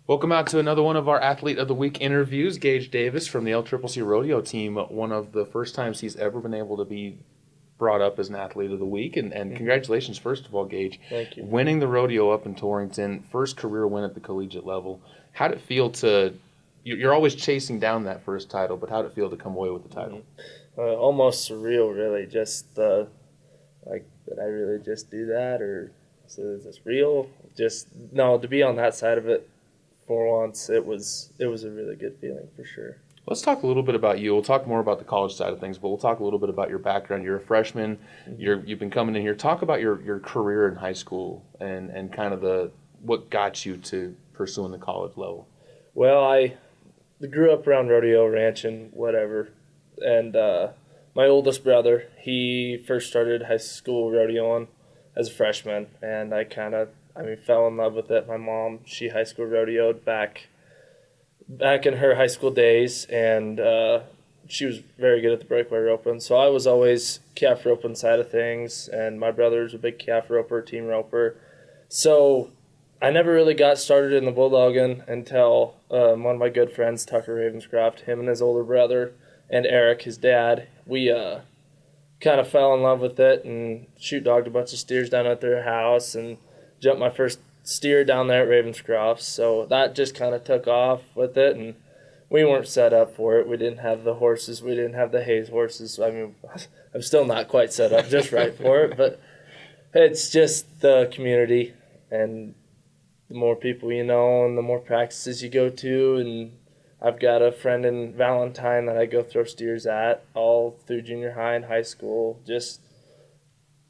Welcome out to another one of our Athlete of the Week interviews. Gage Davis from the LCCC Rodeo team, one of the first times he's ever been able to be brought up as an Athlete of the Week. And congratulations, first of all, Gage. Thank you. Winning the rodeo up in Torrington, first career win at the collegiate level. How'd it feel to, you're always chasing down that first title, but how'd it feel to come away with the title? Almost surreal, really. Just did I really just do that, or is this real? Just no, to be on that side of it for once, it was a really good feeling for sure. Let's talk a little bit about you. We'll talk more about the college side of things, but we'll talk a little bit about your background. You're a freshman. You've been coming in here. Talk about your career in high school and kind of what got you to pursuing the college level. Well, I grew up around rodeo, ranching, whatever, and my oldest brother, he first started high school rodeoing as a freshman, and I fell in love with it. My mom, she high school rodeoed back in her high school days, and she was very good at the breakaway roping. So I was always calf roping side of things, and my brother's a big calf roper, team roper. So I never really got started in the bulldogging until one of my good friends, Tucker Ravenscroft, him and his older brother, and Eric, his dad, we kind of fell in love with it and shoot dogged a bunch of steers down at their house and jumped my first steer down there at Ravenscroft's. So that just kind of took off with it, and we weren't set up for it. We didn't have the horses. We didn't have the Hayes horses. I mean, I'm still not quite set up just right for it, but it's just the community and the more people you know and the more practices you go to. And I've got a friend in Valentine that I go throw steers at all through junior high and high school. Just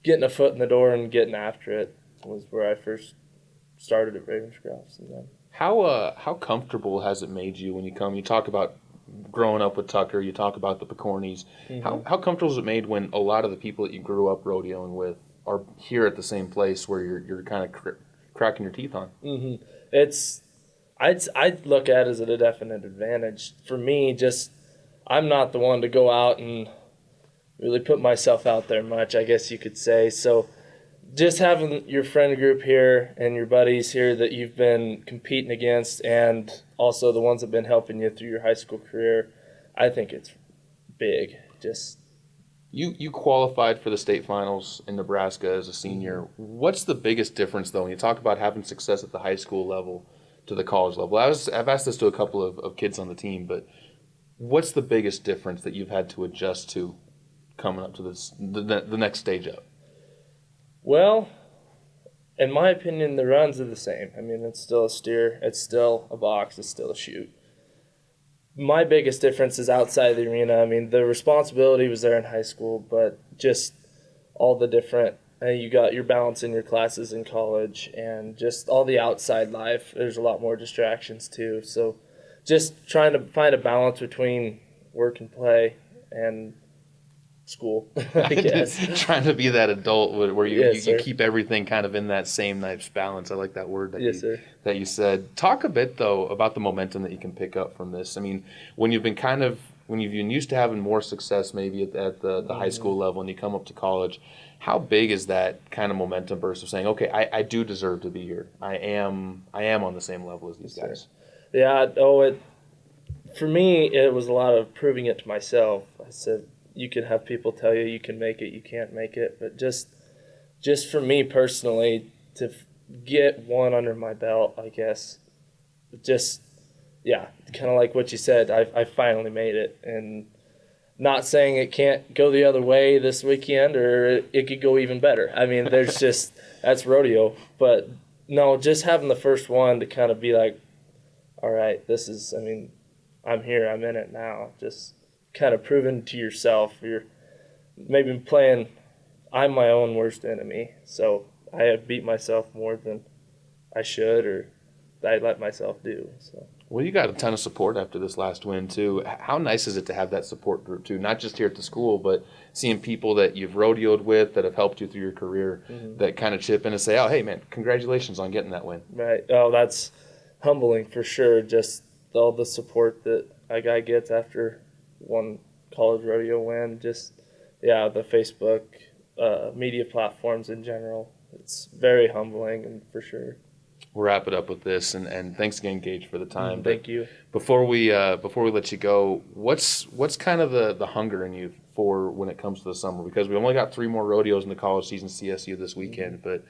getting a foot in the door and getting after it was where I first started at Ravenscroft's. And then How comfortable has it made you when you come? You talk about growing up with Tucker. You talk about the Picornis. How comfortable is it made when a lot of the people that you grew up rodeoing with are here at the same place where you're kind of cracking your teeth on? I'd look at it as a definite advantage. For me, just I'm not the one to go out and really put myself out there much, I guess you could say. So just having your friend group here and your buddies here that you've been competing against and also the ones that have been helping you through your high school career, I think it's big. Just You qualified for the state finals in Nebraska as a senior. What's the biggest difference, though, when you talk about having success at the high school level to the college level? I've asked this to a couple of kids on the team, but what's the biggest difference that you've had to adjust to coming up to the next stage up? Well, in my opinion, the runs are the same. I mean, it's still a steer, it's still a box, it's still a shoot. My biggest difference is outside the arena. I mean, the responsibility was there in high school, but just all the different, you got your balance in your classes in college and just all the outside life. There's a lot more distractions too. So just trying to find a balance between work and play and school, I guess. Trying to be that adult where you Sir. keep everything kind of in that same nice balance. I like that word Sir. that you said. Talk a bit, though, about the momentum that you can pick up from this. I mean, when you've been used to having more success maybe at the high school level and you come up to college, how big is that kind of momentum burst of saying, okay, I do deserve to be here. I am on the same level as these guys. Yeah, for me, it was a lot of proving it to myself. I said, you can have people tell you you can make it, you can't make it, but just for me personally, to get one under my belt, I guess, kind of like what you said, I finally made it, and not saying it can't go the other way this weekend or it could go even better. I mean, there's that's rodeo, but no, just having the first one to kind of be like, all right, I'm here, I'm in it now, just kind of proving to yourself you're maybe playing I'm my own worst enemy, so I have beat myself more than I should or I let myself do. So Well, you got a ton of support after this last win, too. How nice is it to have that support group, too? Not just here at the school, but seeing people that you've rodeoed with that have helped you through your career that kind of chip in and say, oh, hey, man, congratulations on getting that win. right. Oh, that's humbling for sure, just all the support that a guy gets after one college rodeo win, the Facebook media platforms in general. It's very humbling and for sure. we'll wrap it up with this, and thanks again, Gage, for the time. Thank you. Before we let you go, what's kind of the hunger in you for when it comes to the summer? Because we only got 3 more rodeos in the college season, CSU this weekend, but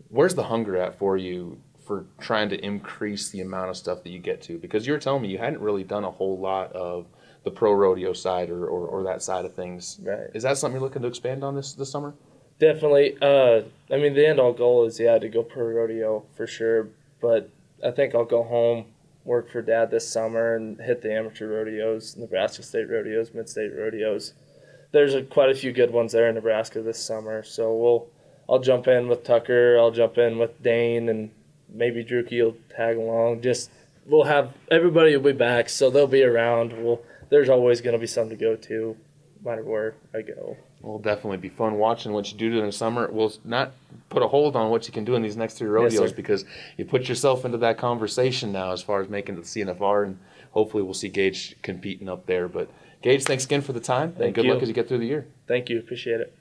where's the hunger at for you for trying to increase the amount of stuff that you get to? Because you were telling me you hadn't really done a whole lot of the pro rodeo side or that side of things. Right. Is that something you're looking to expand on this summer? Definitely. I mean, the end all goal is, to go pro rodeo for sure. But I think I'll go home, work for Dad this summer, and hit the amateur rodeos, Nebraska State rodeos, Mid-State rodeos. There's quite a few good ones there in Nebraska this summer. So I'll jump in with Tucker. I'll jump in with Dane, and maybe Drukey will tag along. We'll have everybody will be back, so they'll be around. There's always going to be something to go to, no matter where I go. It'll definitely be fun watching what you do during the summer. We'll not put a hold on what you can do in these next 3 rodeos, Yes, because you put yourself into that conversation now as far as making it to the CNFR, and hopefully we'll see Gage competing up there. But Gage, thanks again for the time, and good luck as you get through the year. Thank you. Appreciate it.